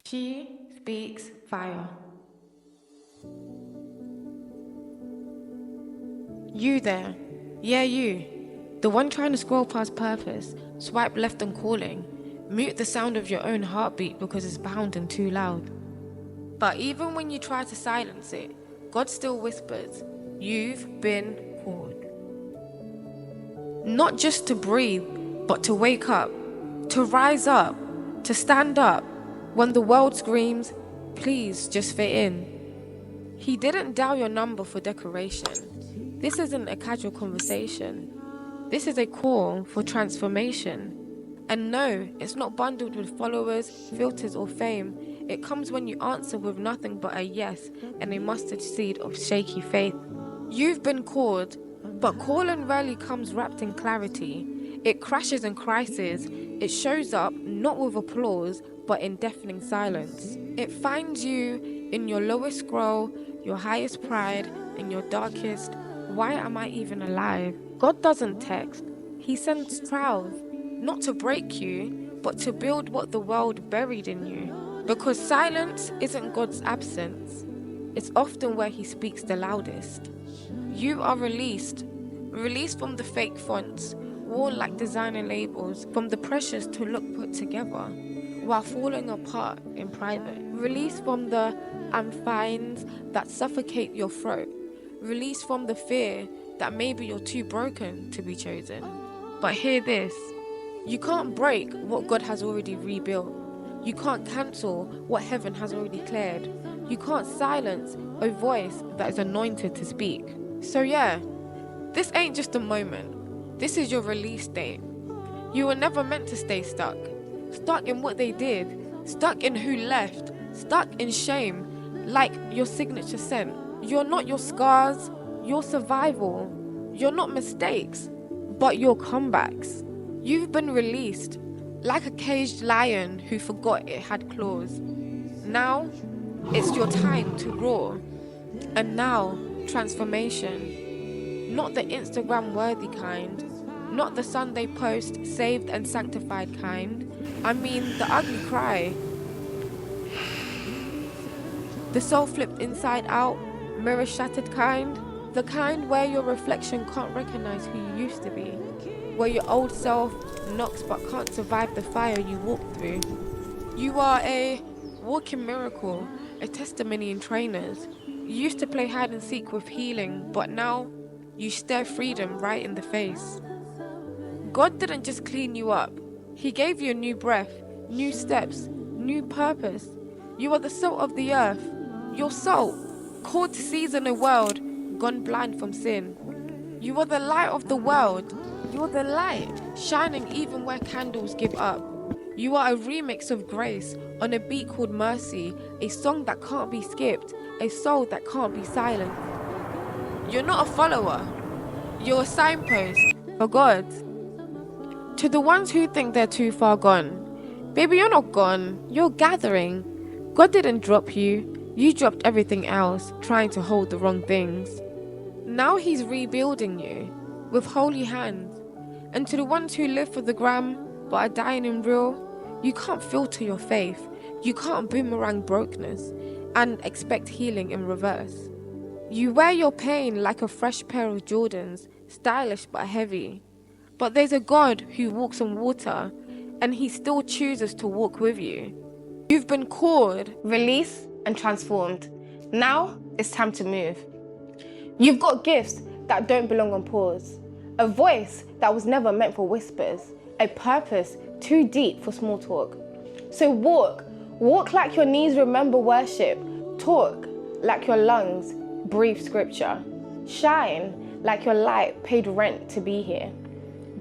She speaks fire. You there, yeah you, the one trying to scroll past purpose, swipe left and calling, mute the sound of your own heartbeat because it's pounding too loud. But even when you try to silence it, God still whispers, you've been called. Not just to breathe, but to wake up, to rise up, to stand up when the world screams, please just fit in. He didn't dial your number for decoration. This isn't a casual conversation. This is a call for transformation. And no, it's not bundled with followers, filters or fame. It comes when you answer with nothing but a yes and a mustard seed of shaky faith. You've been called, but calling rarely comes wrapped in clarity. It crashes in crisis. It shows up not with applause, but in deafening silence. It finds you in your lowest scroll, your highest pride, in your darkest, why am I even alive? God doesn't text. He sends trials, not to break you, but to build what the world buried in you. Because silence isn't God's absence. It's often where he speaks the loudest. You are released from the fake fonts, worn like designer labels, from the pressures to look put together, while falling apart in private. Released from the I'm fines that suffocate your throat. Released from the fear that maybe you're too broken to be chosen. But hear this, you can't break what God has already rebuilt. You can't cancel what heaven has already cleared. You can't silence a voice that is anointed to speak. So yeah, this ain't just a moment. This is your release date. You were never meant to stay stuck. Stuck in what they did. Stuck in who left. Stuck in shame. Like your signature scent. You're not your scars. Your survival. You're not mistakes. But your comebacks. You've been released. Like a caged lion who forgot it had claws. Now, it's your time to roar. And now, transformation. Not the Instagram-worthy kind. Not the Sunday post, saved and sanctified kind. I mean, the ugly cry. The soul flipped inside out, mirror shattered kind. The kind where your reflection can't recognize who you used to be. Where your old self knocks but can't survive the fire you walked through. You are a walking miracle, a testimony in trainers. You used to play hide and seek with healing, but now you stare freedom right in the face. God didn't just clean you up. He gave you a new breath, new steps, new purpose. You are the salt of the earth. Your salt, called to season a world gone blind from sin. You are the light of the world. You're the light, shining even where candles give up. You are a remix of grace on a beat called Mercy, a song that can't be skipped, a soul that can't be silent. You're not a follower. You're a signpost for God. To the ones who think they're too far gone, baby, you're not gone. You're gathering. God didn't drop you. You dropped everything else, trying to hold the wrong things. Now he's rebuilding you with holy hands. And to the ones who live for the gram but are dying in real, you can't filter your faith. You can't boomerang brokenness and expect healing in reverse. You wear your pain like a fresh pair of Jordans, stylish but heavy. But there's a God who walks on water, and he still chooses to walk with you. You've been called, released, and transformed. Now it's time to move. You've got gifts that don't belong on pause. A voice that was never meant for whispers. A purpose too deep for small talk. So walk like your knees remember worship. Talk like your lungs breathe scripture. Shine like your light paid rent to be here.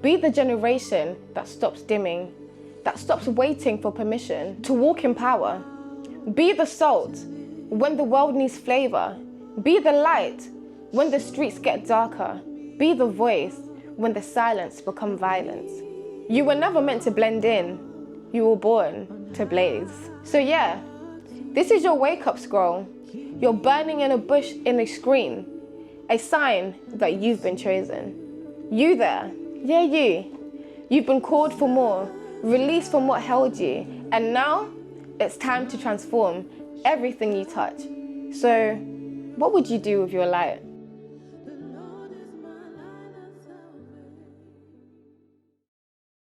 Be the generation that stops dimming, that stops waiting for permission to walk in power. Be the salt when the world needs flavor. Be the light when the streets get darker. Be the voice when the silence becomes violence. You were never meant to blend in. You were born to blaze. So yeah, this is your wake-up scroll. You're burning in a bush in a screen. A sign that you've been chosen. You there, yeah you. You've been called for more, released from what held you. And now, It's time to transform everything you touch. So, what would you do with your light?